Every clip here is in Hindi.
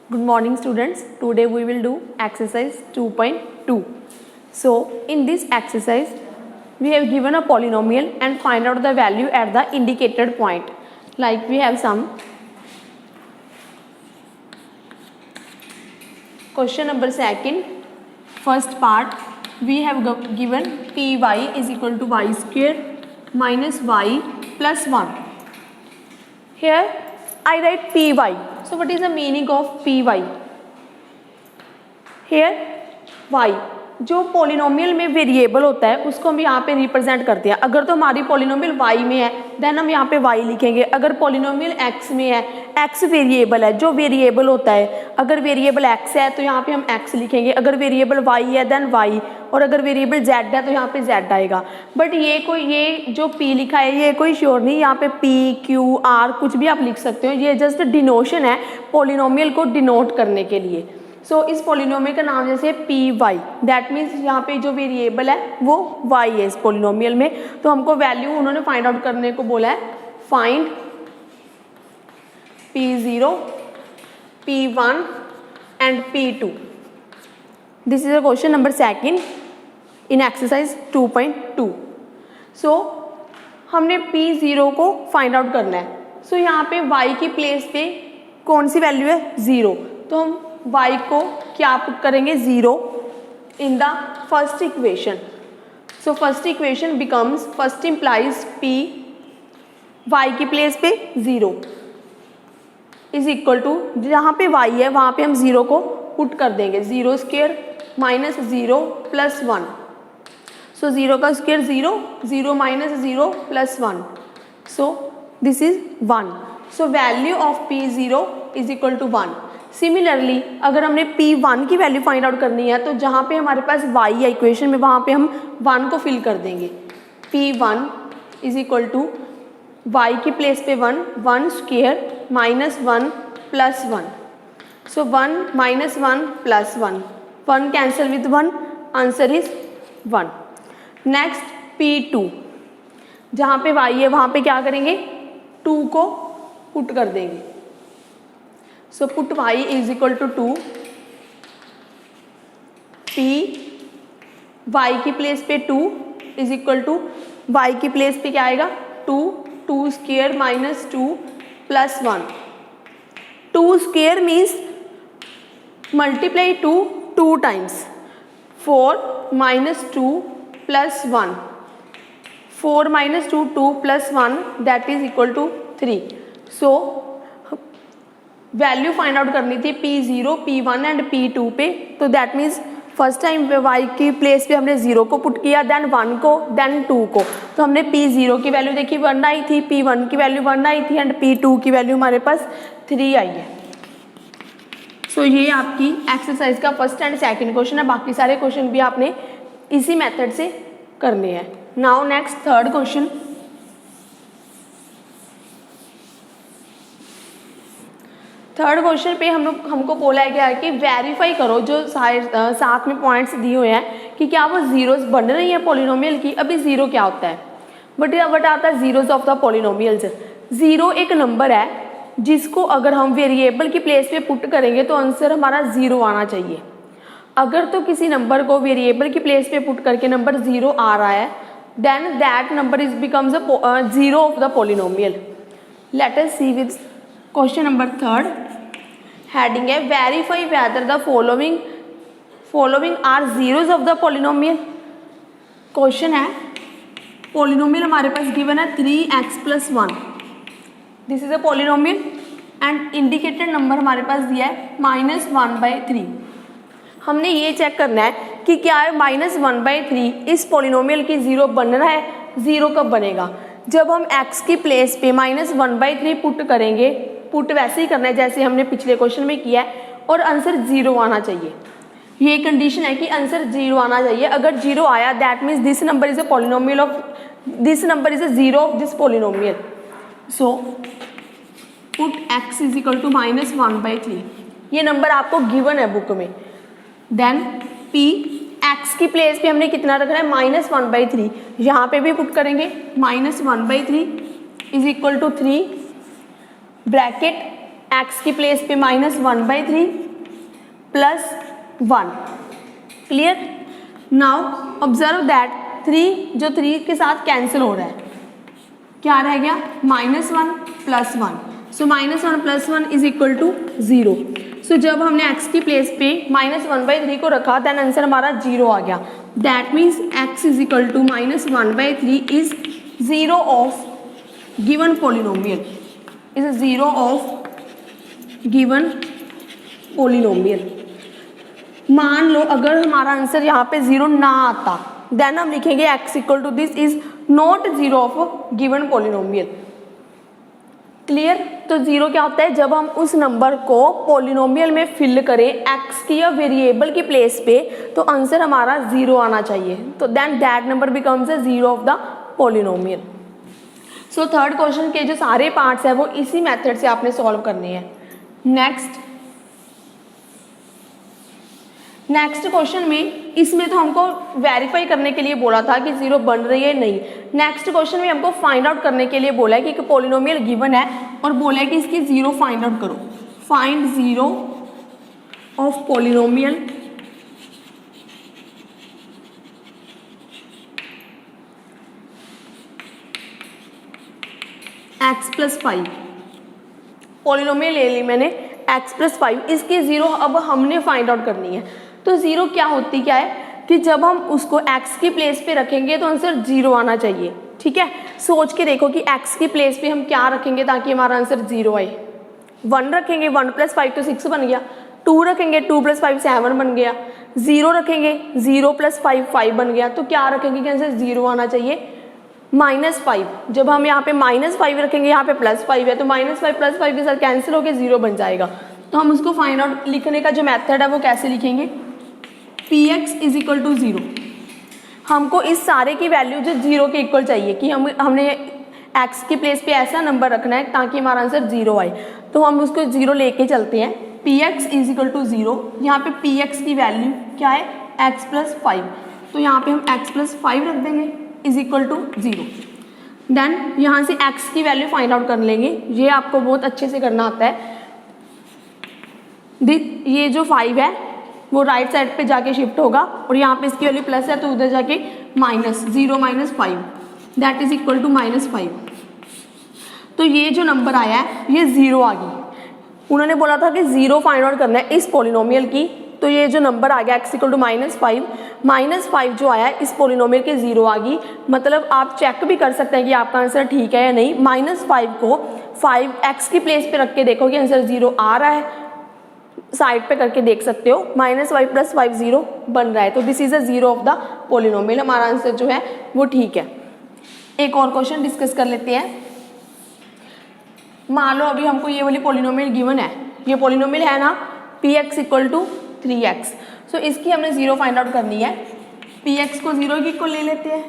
Good morning students. Today we will do exercise 2.2. So in this exercise we have given a polynomial and find out the value at the indicated point. Like we have some question number second. First part we have given py is equal to y square minus y plus 1. Here I write py. So what is the meaning of py? Here y जो पोलिनोमियल में वेरिएबल होता है उसको हम यहाँ पे रिप्रेजेंट करते हैं. अगर तो हमारी पोलिनोमियल y में है देन हम यहाँ पे y लिखेंगे. अगर पोलिनोमियल x में है, x वेरिएबल है, जो वेरिएबल होता है, अगर वेरिएबल x है तो यहाँ पे हम x लिखेंगे. अगर वेरिएबल y है देन y, और अगर वेरिएबल z है तो यहाँ पे z आएगा. बट ये जो p लिखा है ये कोई श्योर नहीं. यहाँ पे p q r कुछ भी आप लिख सकते हो. ये जस्ट डिनोशन है पोलिनोमियल को डिनोट करने के लिए. सो इस पोलिनोमियल का नाम जैसे पी वाई, दैट मीन्स यहाँ पे जो वेरिएबल है वो y है इस पोलिनोमियल में. तो हमको वैल्यू उन्होंने फाइंड आउट करने को बोला है. Find p0, p1 and p2. This is a question number second in exercise 2.2. सो हमने p0 को फाइंड आउट करना है. सो यहाँ पे y की प्लेस पे कौन सी वैल्यू है? 0. तो हम y को क्या पुट करेंगे? 0 in the first equation. So first equation becomes, first implies p y की प्लेस पे 0 इज इक्वल टू, जहाँ पे y है वहाँ पे हम 0 को पुट कर देंगे. 0 स्क्वायर माइनस 0 प्लस 1. सो 0 का square 0, 0 minus 0 plus 1. So this is 1. So value of p0 is equal to 1. Similarly अगर हमने p1 की वैल्यू फाइंड आउट करनी है तो जहाँ पे हमारे पास y है इक्वेशन में वहाँ पे हम 1 को फिल कर देंगे. p1 is equal to y की प्लेस पे 1, 1 square minus 1 plus 1. So 1 minus 1 plus 1, 1 cancel with 1, answer is 1. Next p2, जहाँ पे y है वहाँ पे क्या करेंगे? 2 को पुट कर देंगे. So put y is equal to 2. p y की प्लेस पे 2 इज इक्वल टू y की प्लेस पे क्या आएगा? 2, 2 square minus 2 plus 1. 2 square means multiply 2 2 times. 4 minus 2 plus 1. 4 minus 2, 2 plus 1 that is equal to 3. So value find out करनी थी p0, p1 एंड p2 पे. तो that means first time y की प्लेस पे हमने 0 को पुट किया, देन 1 को, देन 2 को. तो हमने p0 की वैल्यू देखी 1 आई थी, p1 की वैल्यू 1 आई थी एंड p2 की वैल्यू हमारे पास 3 आई है. सो ये आपकी एक्सरसाइज का फर्स्ट एंड सेकंड क्वेश्चन है. बाकी सारे क्वेश्चन भी आपने इसी मेथड से करने हैं. Now next third question. Third question पे हमको बोला है क्या कि वेरीफाई करो जो साथ में पॉइंट्स दिए हुए हैं कि क्या वो जीरोस बन रही है पोलिनोमियल की. अभी जीरो क्या होता है? बट आता है zeros of the polynomials. Zero एक नंबर है जिसको अगर हम वेरिएबल की प्लेस पे पुट करेंगे तो आंसर हमारा 0 आना चाहिए. अगर तो किसी नंबर को वेरिएबल की प्लेस पे पुट करके नंबर 0 आ रहा है then that number is becomes a 0 of the polynomial. Let us see with question number third. Heading है verify whether the following are zeros of the polynomial. Question है पोलिनोमियल हमारे पास गिवन है 3x plus 1. This is a polynomial and indicated number हमारे पास दिया है -1/3. हमने ये चेक करना है कि क्या है -1/3 इस पोलिनोमियल की 0 बन रहा है. 0 कब बनेगा? जब हम x की प्लेस पे -1/3 पुट करेंगे. पुट वैसे ही करना है जैसे हमने पिछले क्वेश्चन में किया है और आंसर 0 आना चाहिए. ये कंडीशन है कि आंसर 0 आना चाहिए. अगर 0 आया that means this number is a polynomial of this number is a 0 of this polynomial. So put x is equal to -1/3. ये नंबर आपको गिवन है बुक में. देन p x की प्लेस पे हमने कितना रखना है? -1/3. यहाँ पे भी पुट करेंगे -1/3 is equal to 3 bracket x की प्लेस पे -1/3 plus 1। Clear? Now observe that 3 जो 3 के साथ कैंसिल हो रहा है, क्या रह गया? -1 + 1। So -1 + 1 is equal to 0। सो जब हमने x की प्लेस पे -1/3 को रखा देन आंसर हमारा 0 आ गया। That means x is equal to -1/3 is 0 of given polynomial, is 0 of given polynomial. मान लो अगर हमारा आंसर यहाँ पे 0 ना आता देन हम लिखेंगे x equal to this is not 0 of given polynomial. Clear? तो 0 क्या होता है? जब हम उस नंबर को पोलिनोमियल में फिल करें x की या वेरिएबल की प्लेस पे तो आंसर हमारा 0 आना चाहिए, तो then that number becomes a 0 of the polynomial. So third question के जो सारे पार्ट्स है वो इसी मेथड से आपने सॉल्व करने हैं। नेक्स्ट क्वेश्चन में इसमें तो हमको वेरीफाई करने के लिए बोला था कि 0 बन रही है नहीं। नेक्स्ट क्वेश्चन में हमको फाइंड आउट करने के लिए बोला है कि एक पोलिनोमियल गिवन है और बोला है कि इसकी 0 फाइंड आउट करो। Find 0 of polynomial x + 5। Polynomial ले ली मैंने x + 5, इसकी 0 अब हमने फाइंड आउट करनी है। तो 0 क्या होती क्या है कि जब हम उसको x की प्लेस पे रखेंगे तो आंसर 0 आना चाहिए। ठीक है, सोच के देखो कि x की प्लेस पे हम क्या रखेंगे ताकि हमारा आंसर 0 आए। 1 रखेंगे, 1 + 5 तो 6 बन गया। 2 रखेंगे, 2 + 5 7 बन गया। 0 रखेंगे, 0 + 5 5 बन गया। तो क्या रखेंगे कि आंसर 0 आना चाहिए? -5। जब हम यहाँ पे -5 रखेंगे, यहाँ पे +5 है तो -5 + 5 के साथ कैंसिल होकर 0 बन जाएगा। तो हम उसको फाइंड आउट लिखने का जो मेथड है वो कैसे लिखेंगे? Px = 0। हमको इस सारे की वैल्यू जो 0 के इक्वल चाहिए कि हमने x की प्लेस पे ऐसा नंबर रखना है ताकि हमारा आंसर 0 आए। तो हम उसको 0 लेके चलते हैं। Px = 0। यहाँ पे Px की वैल्यू क्या है? x + 5। तो यहाँ पे हम x + 5 रख देंगे इज इक्वल टू 0। देन यहाँ से x की वैल्यू फाइंड आउट कर लेंगे। ये आपको बहुत अच्छे से करना आता है। ये जो 5 है वो राइट साइड पे जाके शिफ्ट होगा और यहाँ पे इसकी वैल्यू प्लस है तो उधर जाके -0 - 5 दैट इज इक्वल टू -5। तो ये जो नंबर आया है ये 0 आ गई। उन्होंने बोला था कि 0 फाइंड आउट करना है इस पोलिनोमियल की, तो ये जो नंबर आ गया x = -5 जो आया है इस पोलिनोमियल के 0 आ गई। मतलब आप चेक भी कर सकते हैं कि आपका आंसर ठीक है या नहीं। -5 को 5x की प्लेस पे रख के देखो कि आंसर 0 आ रहा है, साइड पे करके देख सकते हो। -5 + 5 0 बन रहा है, तो this is a 0 of the polynomial. हमारा आंसर जो है वो ठीक है। एक और क्वेश्चन डिस्कस कर लेते हैं। मान लो अभी हमको ये वाली पोलिनोमियल गिवन है, ये पोलिनोमियल है ना Px = 3x। सो इसकी हमने 0 फाइंड आउट करनी है। Px को 0 की इक्वल ले लेते हैं।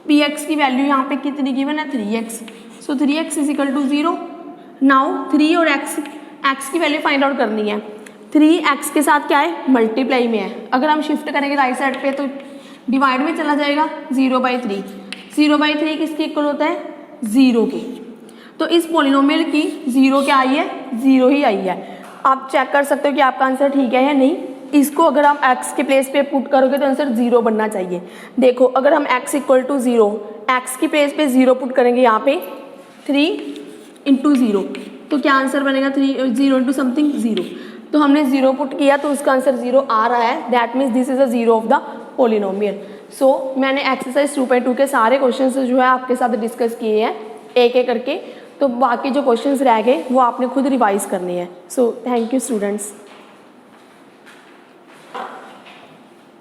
Px की वैल्यू यहाँ पे कितनी गिवन है? 3x। सो 3x = 0। नाउ 3 और x की वैल्यू फाइंड आउट करनी है। 3x के साथ क्या है? मल्टीप्लाई में है। अगर हम शिफ्ट करेंगे राइट साइड पे तो डिवाइड में चला जाएगा 0/3। 0/3 किसके इक्वल होता है? 0 के। तो इस पोलिनोमियल की 0 क्या आई है? 0 ही आई है। आप चेक कर सकते हो कि आपका आंसर ठीक है या नहीं। इसको अगर हम x के प्लेस पे पुट करोगे तो आंसर 0 बनना चाहिए। देखो अगर हम x = 0, x की प्लेस पे 0 पुट करेंगे यहाँ पे 3 × 0 तो क्या आंसर बनेगा? 0 × समथिंग 0। तो हमने 0 पुट किया तो उसका आंसर 0 आ रहा है। That means this is a 0 of the polynomial. So मैंने एक्सरसाइज 2.2 के सारे क्वेश्चंस जो है आपके साथ डिस्कस किए हैं एक एक करके। तो बाकी जो क्वेश्चंस रह गए वो आपने खुद रिवाइज करने हैं। So thank you students.